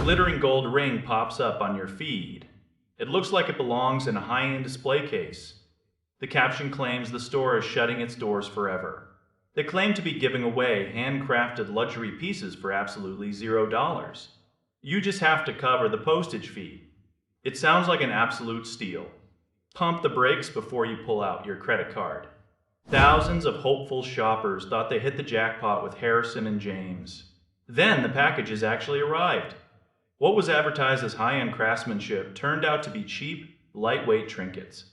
glittering gold ring pops up on your feed. It looks like it belongs in a high-end display case. The caption claims the store is shutting its doors forever. They claim to be giving away handcrafted luxury pieces for absolutely $0. You just have to cover the postage fee. It sounds like an absolute steal. Pump the brakes before you pull out your credit card. Thousands of hopeful shoppers thought they hit the jackpot with Harrison and James. Then the packages actually arrived. What was advertised as high-end craftsmanship turned out to be cheap, lightweight trinkets.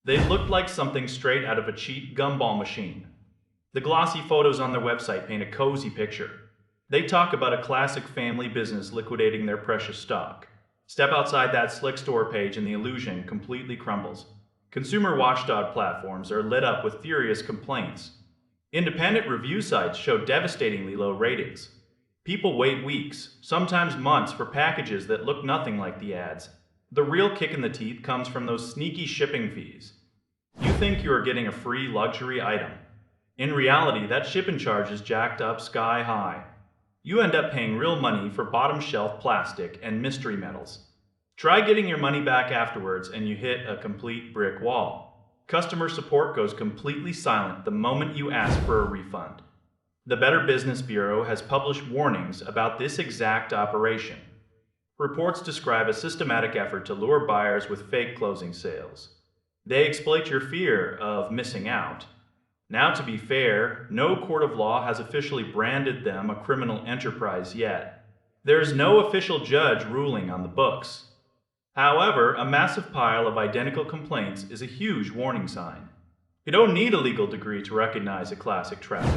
They looked like something straight out of a cheap gumball machine. The glossy photos on their website paint a cozy picture. They talk about a classic family business liquidating their precious stock. Step outside that slick store page and the illusion completely crumbles. Consumer watchdog platforms are lit up with furious complaints. Independent review sites show devastatingly low ratings. People wait weeks, sometimes months, for packages that look nothing like the ads. The real kick in the teeth comes from those sneaky shipping fees. You think you are getting a free luxury item. In reality, that shipping charge is jacked up sky high. You end up paying real money for bottom shelf plastic and mystery metals. Try getting your money back afterwards and you hit a complete brick wall. Customer support goes completely silent the moment you ask for a refund. The Better Business Bureau has published warnings about this exact operation. Reports describe a systematic effort to lure buyers with fake closing sales. They exploit your fear of missing out. Now, to be fair, no court of law has officially branded them a criminal enterprise yet. There is no official judge ruling on the books. However, a massive pile of identical complaints is a huge warning sign. You don't need a legal degree to recognize a classic trap.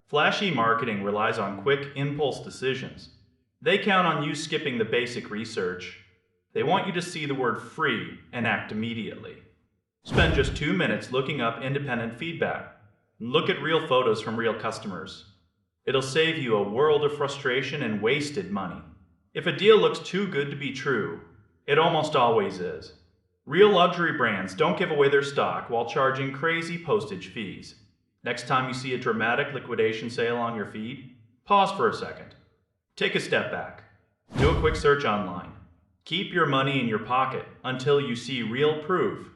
Flashy marketing relies on quick, impulse decisions. They count on you skipping the basic research. They want you to see the word free and act immediately. Spend just 2 minutes looking up independent feedback. Look at real photos from real customers. It'll save you a world of frustration and wasted money. If a deal looks too good to be true, it almost always is. Real luxury brands don't give away their stock while charging crazy postage fees. Next time you see a dramatic liquidation sale on your feed, pause for a second. Take a step back. Do a quick search online. Keep your money in your pocket until you see real proof